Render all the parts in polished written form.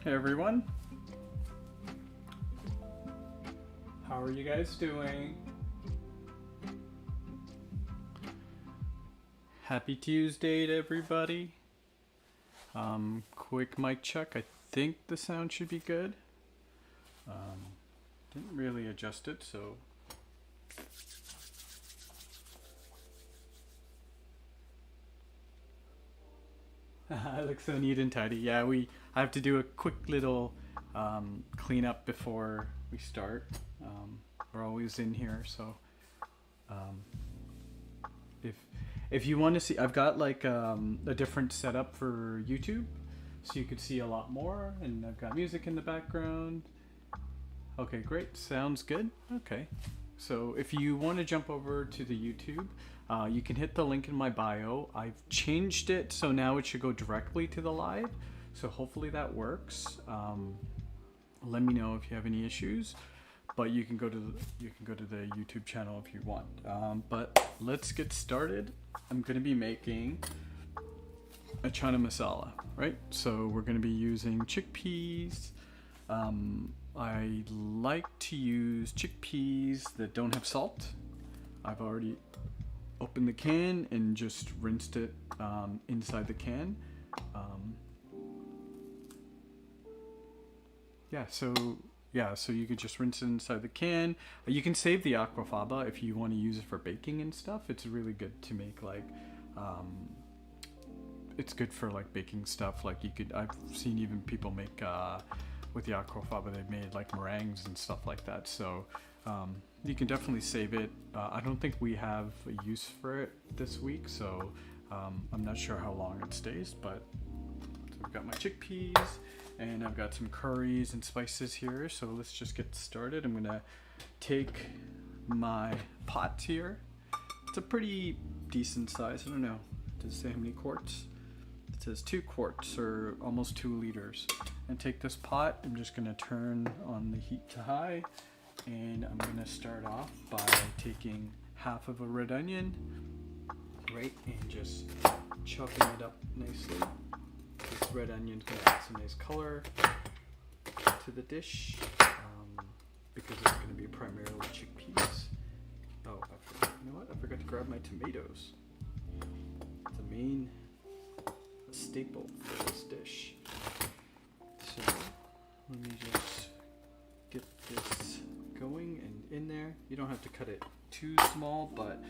Hey everyone, how are you guys doing? Happy Tuesday to everybody. Quick mic check. I think the sound should be good. Didn't really adjust it, so I look so neat and tidy. Yeah, I have to do a quick little cleanup before we start. We're always in here, so um, if you want to see, I've got like a different setup for YouTube, so you could see a lot more. And I've got music in the background. Okay, great. Sounds good. Okay, so if you want to jump over to the YouTube, you can hit the link in my bio. I've changed it so now it should go directly to the live. So hopefully that works. Let me know if you have any issues. But you can go to the YouTube channel if you want. But let's get started. I'm going to be making a Chana Masala, right? So we're going to be using chickpeas. I like to use chickpeas that don't have salt. I've already opened the can and just rinsed it inside the can. So you could just rinse it inside the can. You can save the aquafaba if you want to use it for baking and stuff. It's really good to make like, it's good for like baking stuff. Like I've seen even people make, with the aquafaba, they've made like meringues and stuff like that. So you can definitely save it. I don't think we have a use for it this week, so I'm not sure how long it stays, but so I've got my chickpeas. And I've got some curries and spices here, so let's just get started. I'm gonna take my pot here. It's a pretty decent size. I don't know, does it say how many quarts? It says 2 quarts, or almost 2 liters. And take this pot, I'm just gonna turn on the heat to high, and I'm gonna start off by taking half of a red onion, right, and just chopping it up nicely. This red onion's going to add some nice color to the dish, because it's going to be primarily chickpeas. Oh, you know what? I forgot to grab my tomatoes. It's a staple for this dish. So let me just get this going and in there. You don't have to cut it too small, but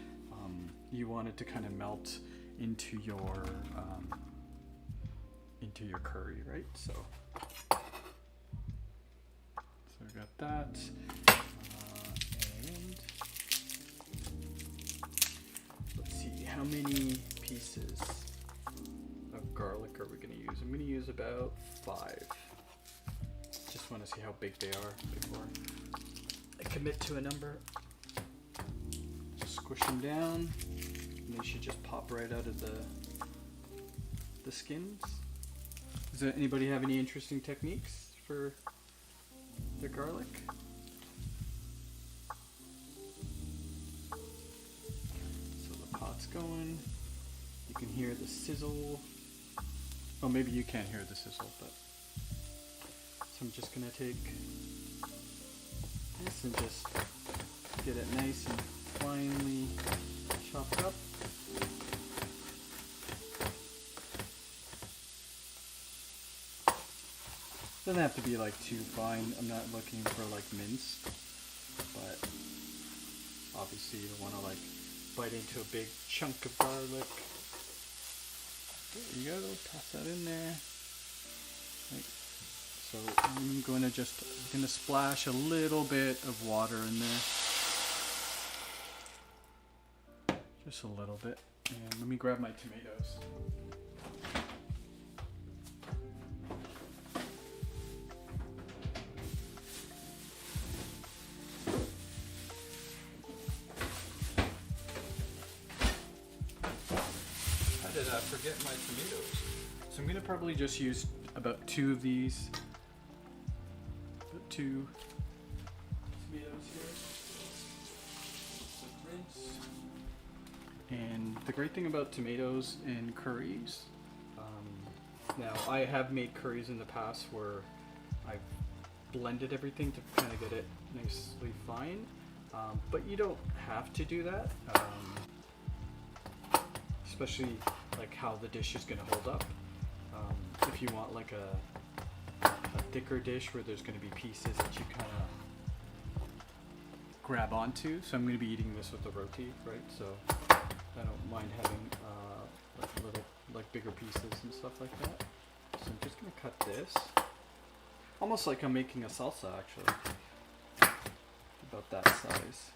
you want it to kind of melt into your curry, right? So I got that, and let's see, how many pieces of garlic are we going to use? I'm going to use about 5. Just want to see how big they are before I commit to a number. Just squish them down, and they should just pop right out of the skins. Does anybody have any interesting techniques for the garlic? So the pot's going. You can hear the sizzle. Oh, maybe you can't hear the sizzle, but so I'm just gonna take this and just get it nice and finely chopped up. Doesn't have to be like too fine. I'm not looking for like mince, but obviously you don't want to like bite into a big chunk of garlic. There you go. Toss that in there. Right. So I'm gonna splash a little bit of water in there, just a little bit. And let me grab my tomatoes. Forget my tomatoes. So I'm gonna probably just use about 2 of these. About 2 tomatoes here. Rinse. And the great thing about tomatoes and curries, now I have made curries in the past where I've blended everything to kind of get it nicely fine, but you don't have to do that, especially like how the dish is going to hold up. If you want like a thicker dish where there's going to be pieces that you kind of grab onto. So I'm going to be eating this with the roti, right? So I don't mind having like little, like bigger pieces and stuff like that. So I'm just going to cut this, almost like I'm making a salsa actually, about that size.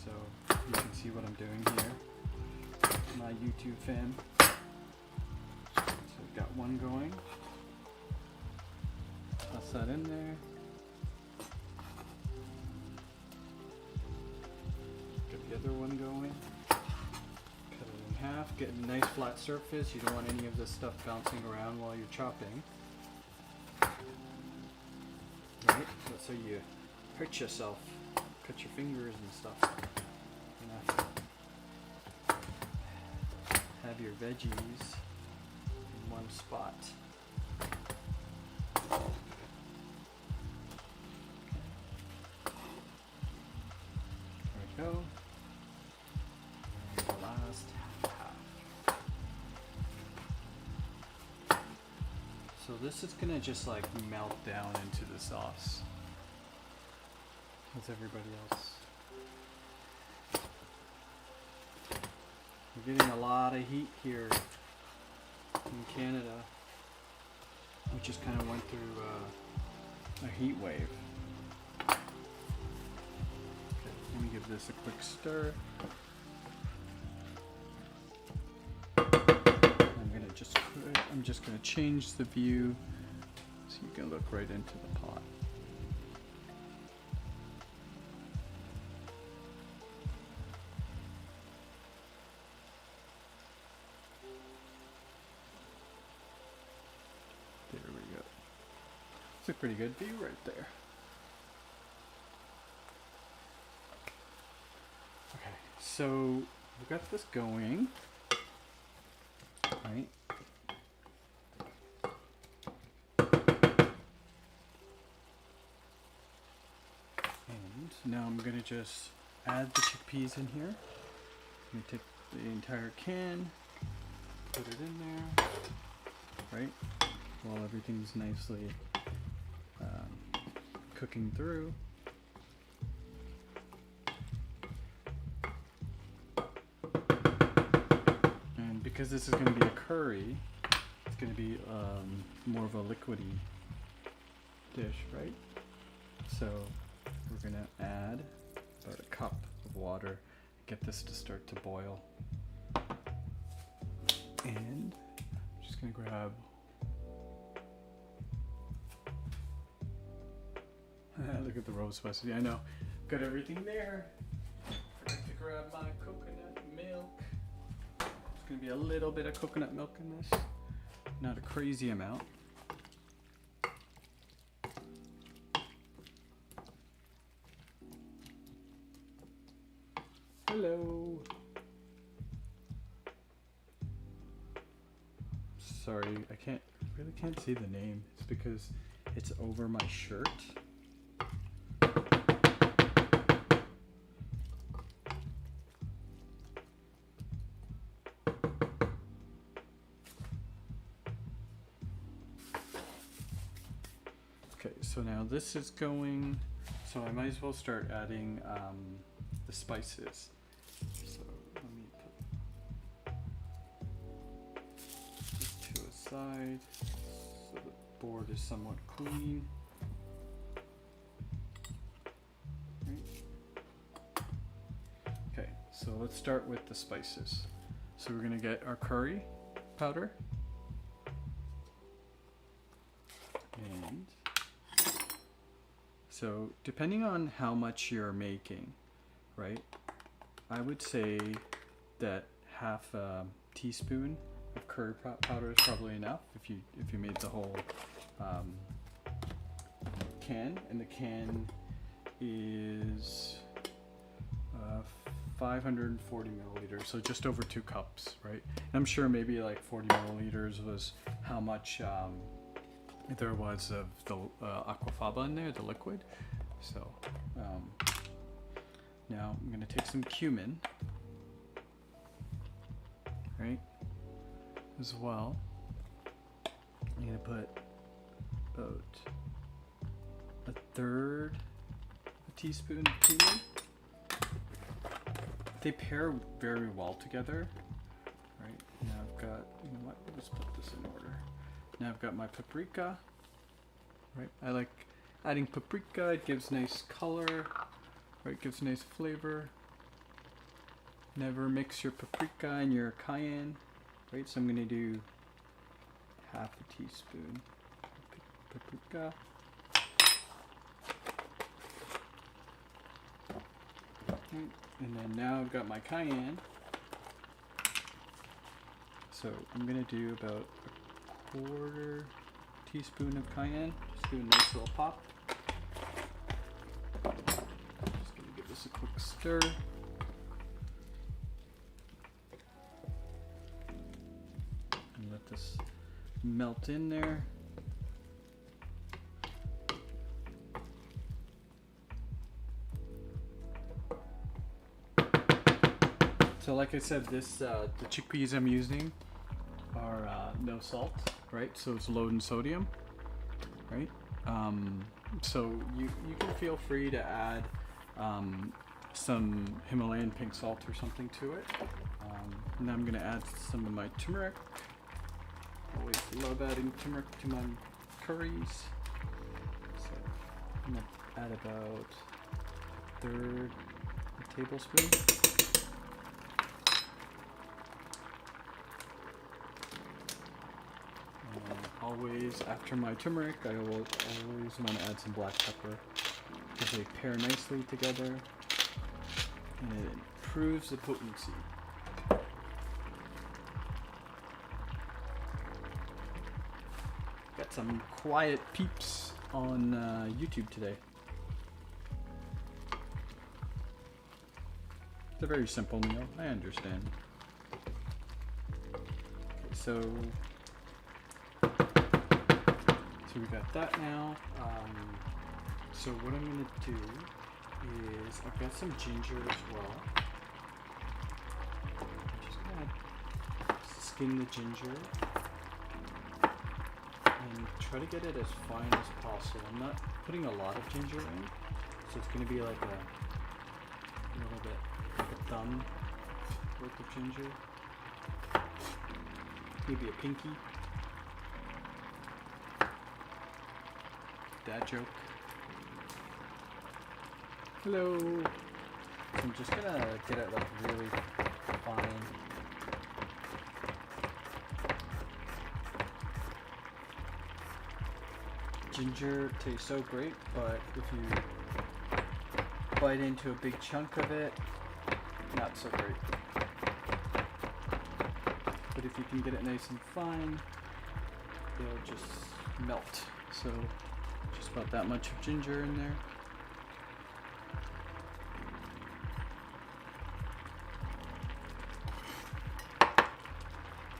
So you can see what I'm doing here, my YouTube fam. So I've got one going, toss that in there. Get the other one going. Cut it in half. Get a nice flat surface. You don't want any of this stuff bouncing around while you're chopping. Right? That's how you hurt yourself. Cut your fingers and stuff. Have your veggies in one spot. There we go. And the last half. So this is gonna just like melt down into the sauce. How's everybody else? We're getting a lot of heat here in Canada. We just kind of went through a heat wave. Okay, let me give this a quick stir. I'm just gonna change the view so you can look right into the pot. There we go. It's a pretty good view right there. Okay, so we've got this going, right? And now I'm gonna just add the chickpeas in here. I'm gonna take the entire can, put it in there, right? While everything's nicely cooking through. And because this is going to be a curry, it's going to be more of a liquidy dish, right? So we're going to add about a cup of water, get this to start to boil. And I'm just going to grab look at the rose recipe. I know. Got everything there. Forgot to grab my coconut milk. There's going to be a little bit of coconut milk in this. Not a crazy amount. Hello. Sorry, I really can't see the name. It's because it's over my shirt. Okay, so now this is going, so I might as well start adding the spices. So let me put this to a side so the board is somewhat clean. Right. Okay, so let's start with the spices. So we're gonna get our curry powder. And so depending on how much you're making, right, I would say that half a teaspoon of curry powder is probably enough if you made the whole can, and the can is 540 milliliters, so just over 2 cups, right? And I'm sure maybe like 40 milliliters was how much there was of the aquafaba in there, the liquid. So now I'm gonna take some cumin, right, as well. I'm gonna put about a third a teaspoon of cumin. They pair very well together. Right, now I've got, you know what, let's put this in order. Now I've got my paprika. Right, I like adding paprika, it gives nice color, right, gives nice flavor. Never mix your paprika and your cayenne, right, so I'm gonna do half a teaspoon paprika. Right, and then now I've got my cayenne. So I'm gonna do about a quarter teaspoon of cayenne. Just do a nice little pop. Just gonna give this a quick stir. And let this melt in there. So like I said, the chickpeas I'm using are no salt, right? So it's low in sodium, right? So you can feel free to add some Himalayan pink salt or something to it. Now I'm gonna add some of my turmeric. Always love adding turmeric to my curries. So I'm gonna add about a third tablespoon. Always, after my turmeric, I will always want to add some black pepper because they pair nicely together and it improves the potency. Got some quiet peeps on YouTube today. It's a very simple meal, I understand. Okay, so we got that now. So what I'm going to do is I've got some ginger as well. I'm just going to skin the ginger and try to get it as fine as possible. I'm not putting a lot of ginger in, so it's going to be like a little bit like a thumb worth of ginger. Maybe a pinky. Dad joke. Hello. I'm just gonna get it like really fine. Ginger tastes so great, but if you bite into a big chunk of it, not so great. But if you can get it nice and fine, it'll just melt. So just about that much of ginger in there.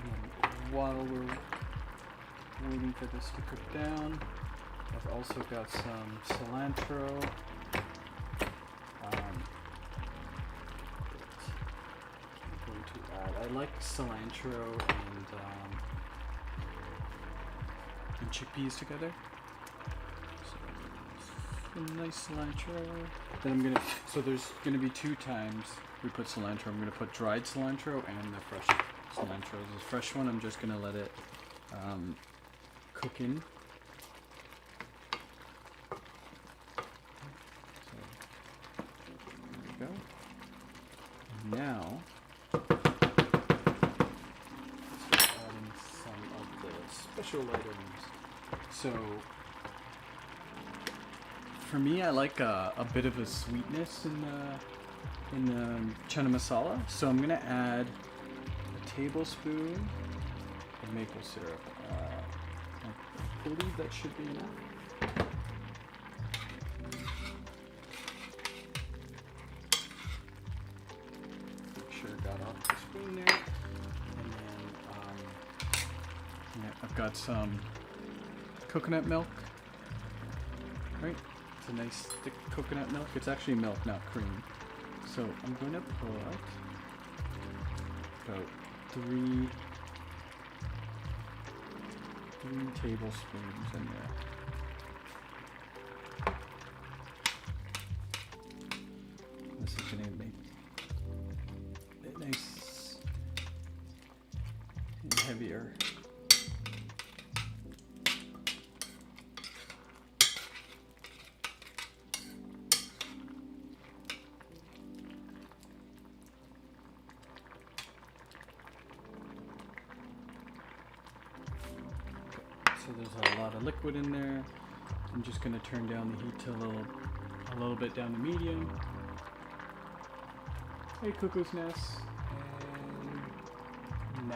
And while we're waiting for this to cook down, I've also got some cilantro. I'm going to add. I like cilantro and chickpeas together. Nice cilantro. Then I'm gonna, so there's gonna be 2 times we put cilantro. I'm gonna put dried cilantro and the fresh cilantro. The fresh one, I'm just gonna let it cook in. So there we go. And now let's start adding some of the special items. So for me, I like a bit of a sweetness in the Chana Masala, so I'm gonna add a tablespoon of maple syrup. I believe that should be enough. Make sure I got off the spoon there, and then I've got some coconut milk, right? It's a nice thick coconut milk. It's actually milk, not cream. So I'm going to put about three tablespoons in there. This is going to make it nice and heavier. So there's a lot of liquid in there. I'm just going to turn down the heat to a little bit down to medium. Hey, Cuckoo's Nest, and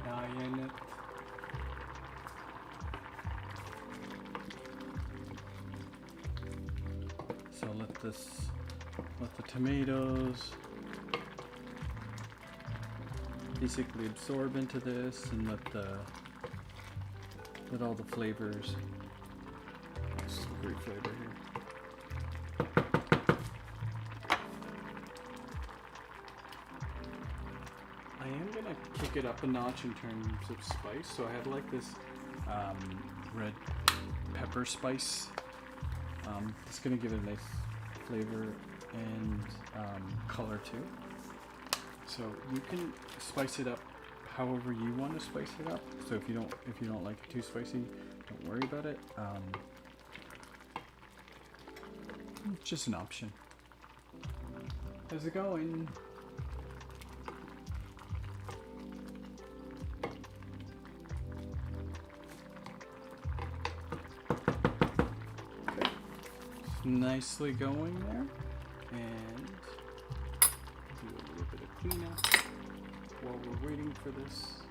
Nyan. So let the tomatoes basically absorb into this, and let all the flavors. This is a great flavor here. I am gonna kick it up a notch in terms of spice. So I had like this red pepper spice. It's gonna give it a nice flavor and color too. So you can spice it up however you want to spice it up. So if you don't like it too spicy, don't worry about it. It's just an option. How's it going? Okay. It's nicely going there. And do a little bit of cleanup while we're waiting for this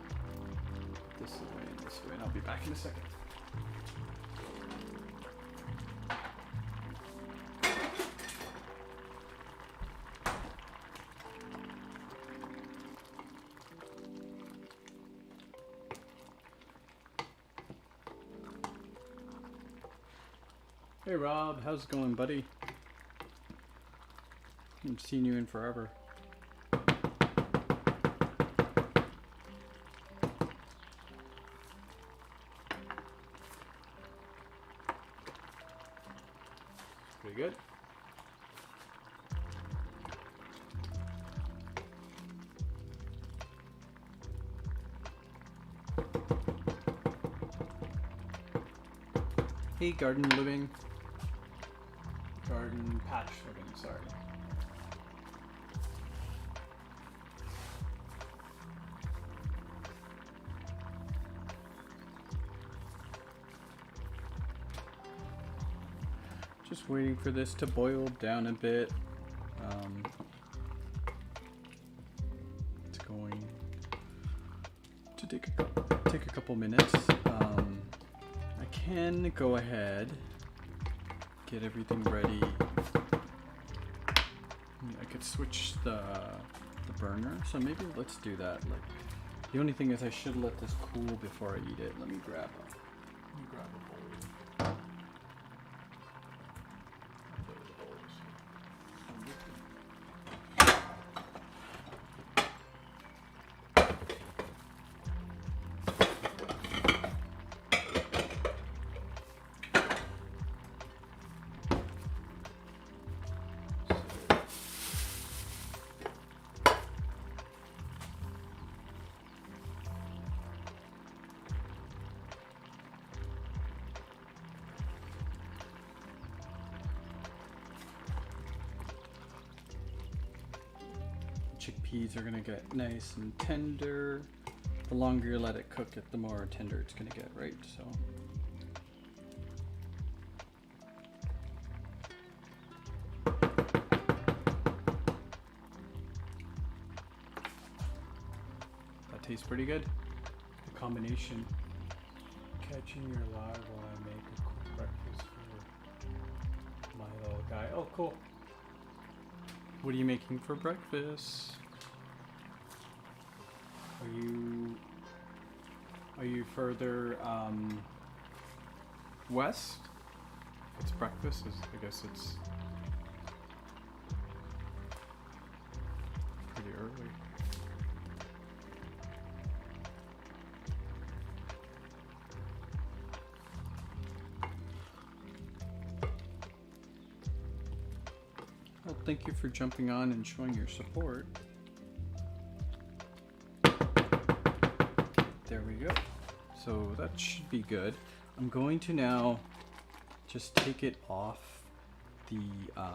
way and this way, and I'll be back in a second. Hey Rob, how's it going, buddy? Haven't seen you in forever. Pretty good. Hey, garden patch living, sorry. Just waiting for this to boil down a bit. It's going to take a couple minutes. I can go ahead, get everything ready. I could switch the burner, so maybe let's do that. Like, the only thing is I should let this cool before I eat it. Let me grab a bowl. Chickpeas are gonna get nice and tender. The longer you let it cook it, the more tender it's gonna get, right? So. That tastes pretty good. The combination. Catching your live while I make a quick breakfast for my little guy. Oh, cool. What are you making for breakfast? Are you further West. It's breakfast. I guess it's pretty early. Well, thank you for jumping on and showing your support. There we go. So that should be good. I'm going to now just take it off the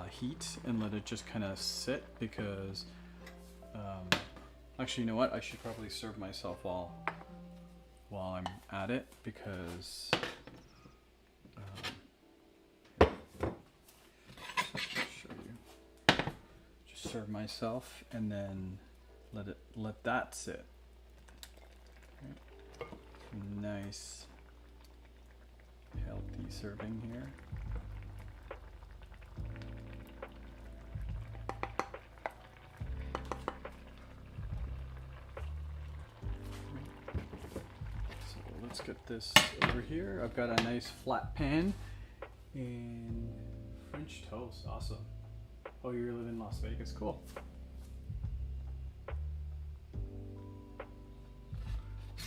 heat and let it just kind of sit, because actually, you know what? I should probably serve myself while I'm at it, because show you. Just serve myself and then let that sit. Okay. Nice healthy serving here. So let's get this over here. I've got a nice flat pan and French toast. Awesome. Oh, you live in Las Vegas. Cool.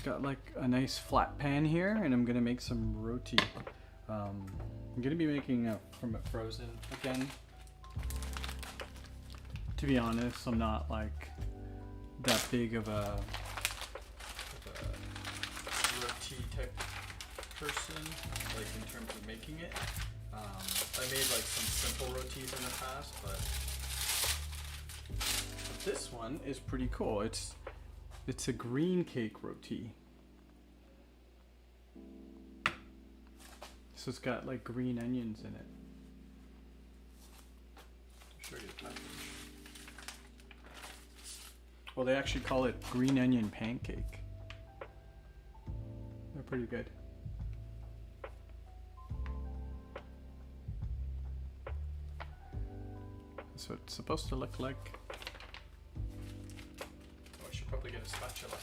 Got like a nice flat pan here, and I'm gonna make some roti. I'm gonna be making from it frozen again. To be honest, I'm not like that big of a roti type person, like in terms of making it. I made like some simple rotis in the past, but this one is pretty cool. It's a green cake roti. So it's got like green onions in it. I'll show you the package. Well, they actually call it green onion pancake. They're pretty good. That's what it's supposed to look like. Probably get a spatula.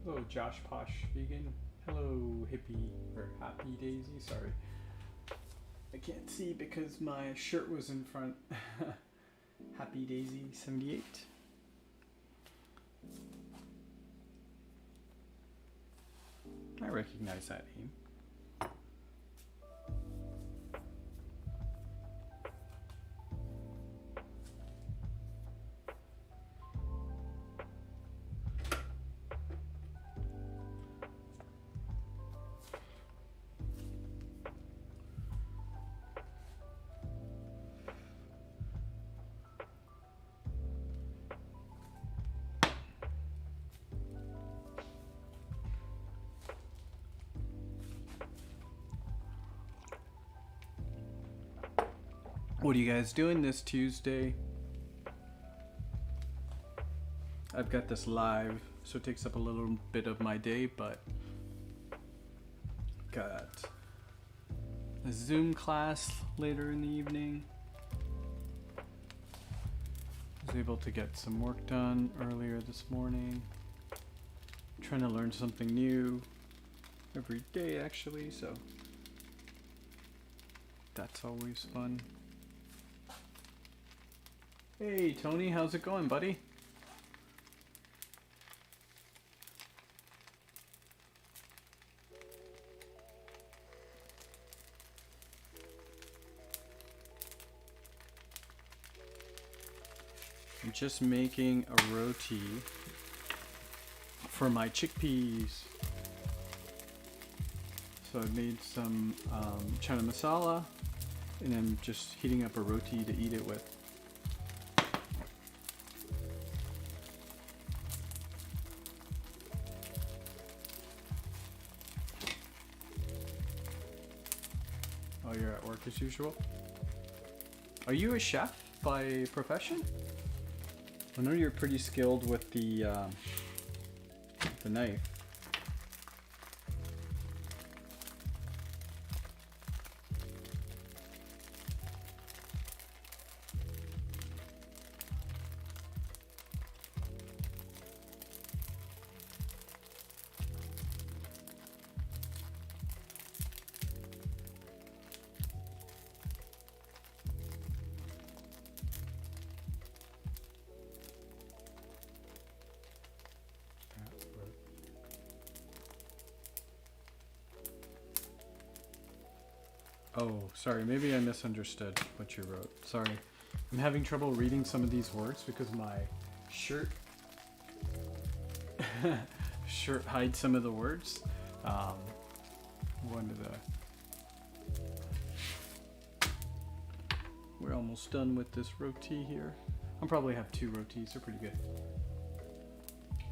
Hello, Josh Posh Vegan. Hello, Hippie, or Happy Daisy, sorry. I can't see because my shirt was in front. Happy Daisy 78. I recognize that name. What are you guys doing this Tuesday? I've got this live, so it takes up a little bit of my day, but got a Zoom class later in the evening. Was able to get some work done earlier this morning. Trying to learn something new every day, actually, so that's always fun. Hey Tony, how's it going, buddy? I'm just making a roti for my chickpeas. So I made some Chana Masala, and I'm just heating up a roti to eat it with. as usual. Are you a chef by profession? I know you're pretty skilled with the knife. Oh, sorry, maybe I misunderstood what you wrote. Sorry. I'm having trouble reading some of these words because my shirt hides some of the words. We're almost done with this roti here. I'll probably have 2 rotis, they're pretty good.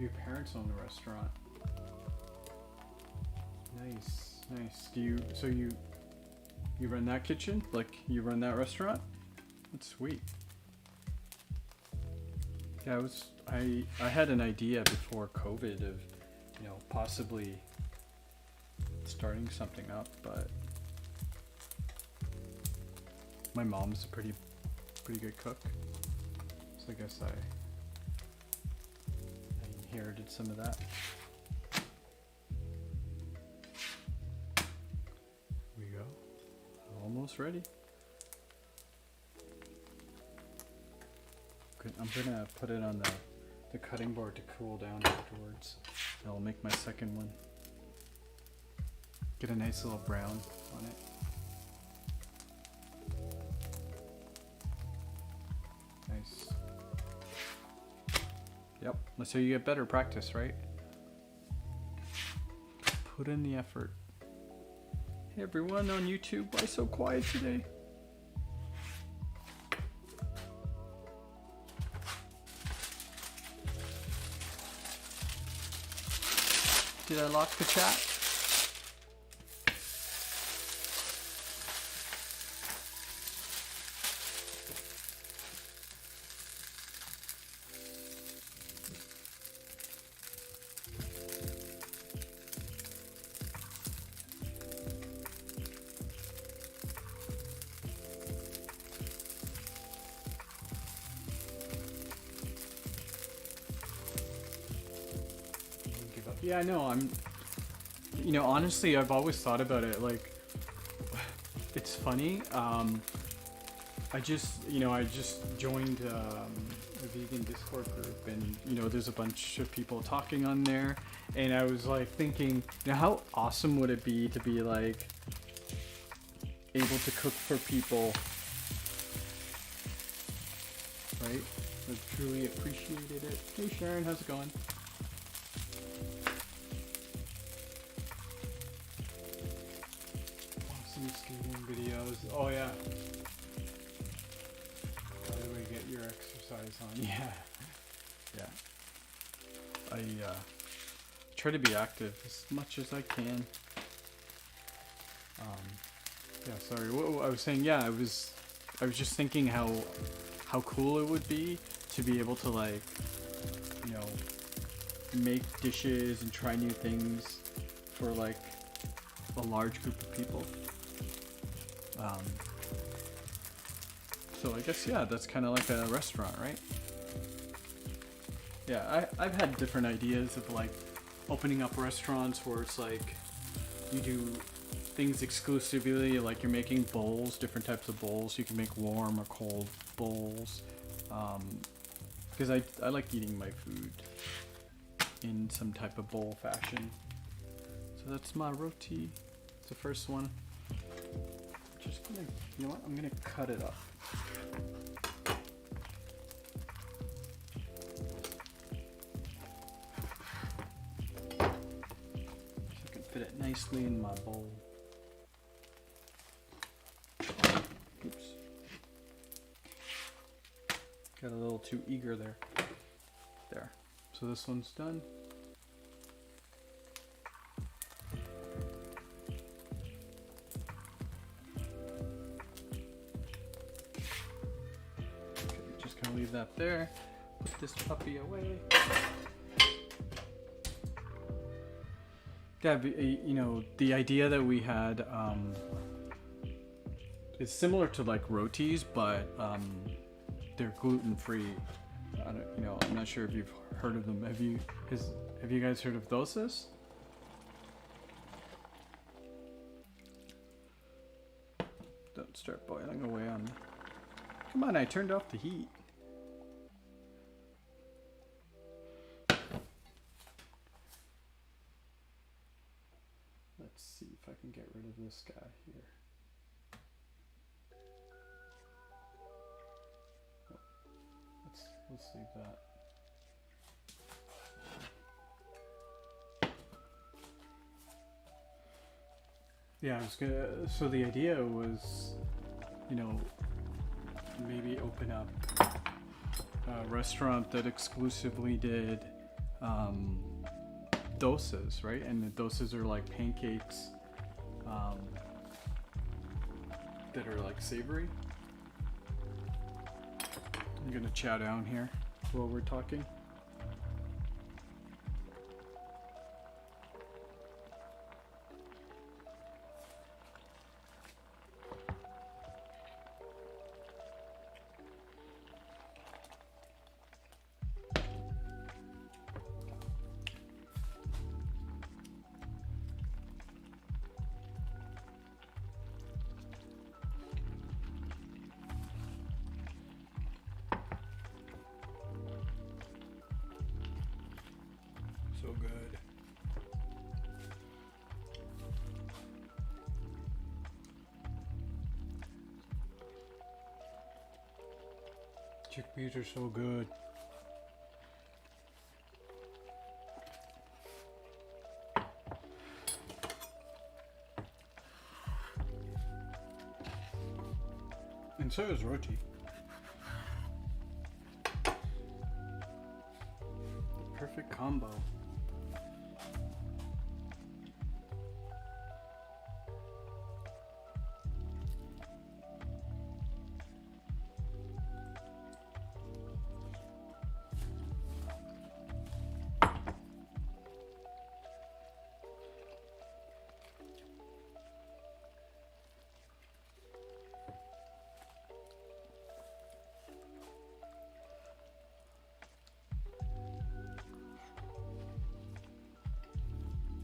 Your parents own a restaurant. Nice, nice. You run that kitchen? Like, you run that restaurant? That's sweet. Yeah, I had an idea before COVID of, you know, possibly starting something up, but my mom's a pretty good cook. So I guess I inherited some of that. Almost ready. Good. I'm gonna put it on the cutting board to cool down afterwards. I'll make my second one. Get a nice little brown on it. Nice. Yep. So you get better practice, right? Put in the effort. Hey everyone on YouTube, why so quiet today? Did I lock the chat? Yeah, I know. You know, honestly, I've always thought about it. Like, it's funny. I just joined a vegan Discord group, and you know, there's a bunch of people talking on there, and I was like thinking, you know, how awesome would it be to be like able to cook for people, right? I truly appreciated it. Hey Sharon, how's it going? Skating videos. Oh yeah. By the way, get your exercise on. Yeah. Yeah. I try to be active as much as I can. Yeah, sorry. What I was saying, yeah, I was just thinking how cool it would be to be able to, like, you know, make dishes and try new things for like a large group of people. So I guess, yeah, that's kind of like a restaurant, right? Yeah, I've had different ideas of like opening up restaurants where it's like you do things exclusively, like you're making bowls, different types of bowls. You can make warm or cold bowls. Because I like eating my food in some type of bowl fashion. So that's my roti. It's the first one. Just gonna, you know what? I'm gonna cut it up. So I can fit it nicely in my bowl. Oops. Got a little too eager there. There. So this one's done. leave that there. Put this puppy away. Yeah, you know, the idea that we had is similar to like rotis, but they're gluten-free. You know, I'm not sure if you've heard of them. Have you guys heard of dosas? Don't start boiling away on me. Come on, I turned off the heat. Let's see if I can get rid of this guy here. Oh, let's leave that. Yeah, so the idea was, you know, maybe open up a restaurant that exclusively did dosas, right? And the dosas are like pancakes that are like savory. I'm gonna chow down here while we're talking. So good. Chickpeas are so good. And so is roti. The perfect combo.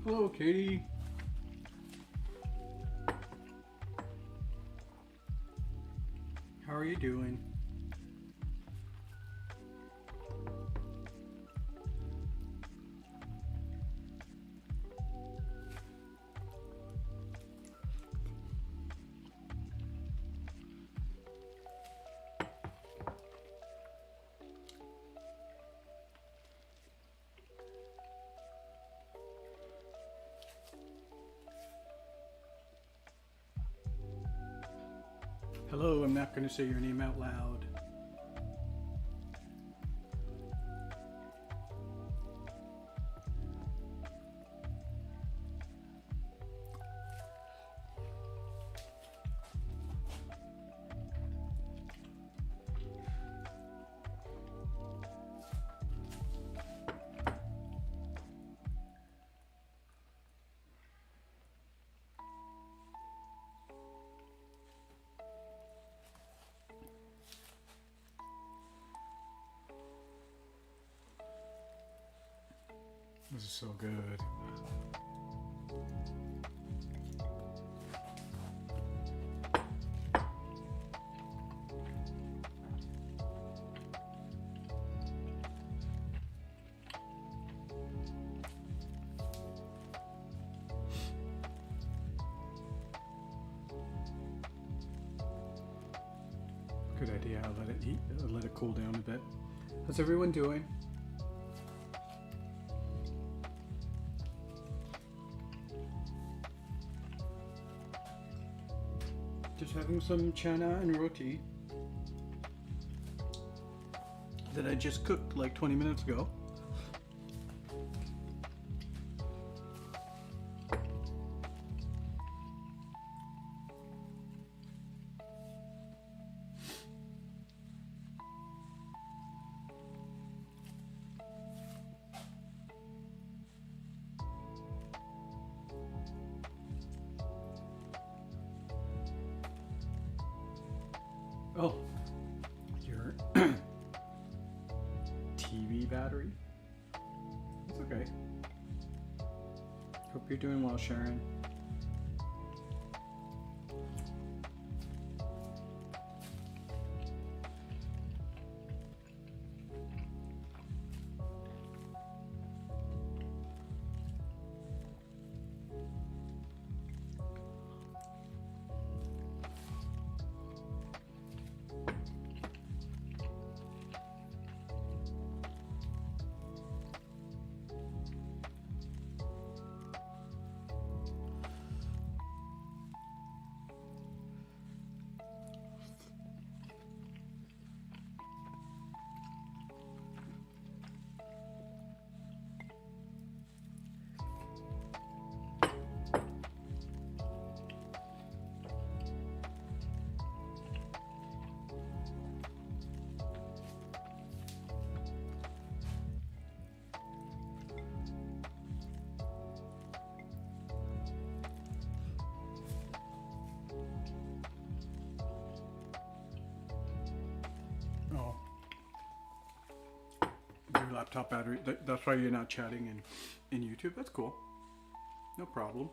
Hello, Katie. How are you doing? Hello, I'm not going to say your name out loud. This is so good. Good idea. I'll let it eat. I'll let it cool down a bit. How's everyone doing? Just having some chana and roti that I just cooked like 20 minutes ago. Hope you're doing well, Sharon. Oh, your laptop battery. That's why you're not chatting in YouTube. That's cool. No problem.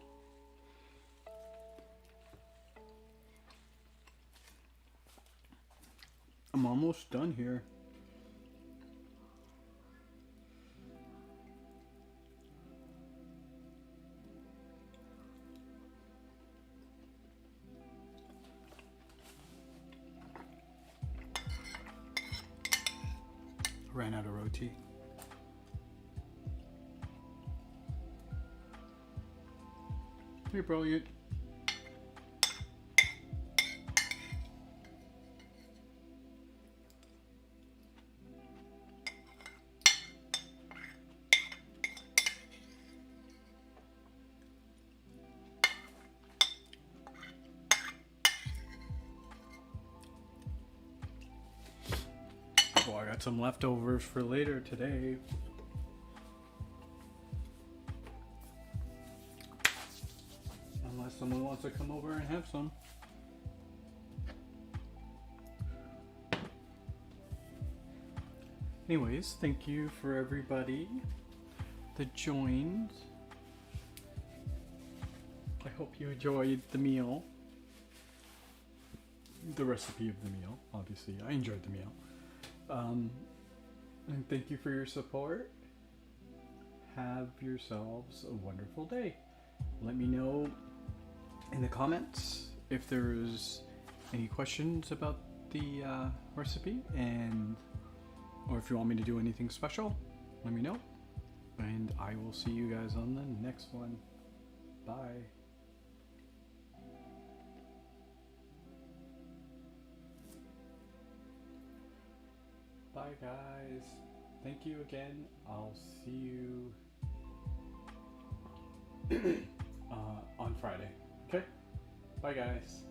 I'm almost done here. Ran out of roti. Hey, brilliant. Well, I got some leftovers for later today. Unless someone wants to come over and have some. Anyways, thank you for everybody that joined. I hope you enjoyed the meal. The recipe of the meal, obviously. I enjoyed the meal. And thank you for your support. Have yourselves a wonderful day. Let me know in the comments if there's any questions about the recipe, or if you want me to do anything special, let me know. And I will see you guys on the next one. Bye. Bye, guys. Thank you again. I'll see you on Friday. Okay? Bye, guys.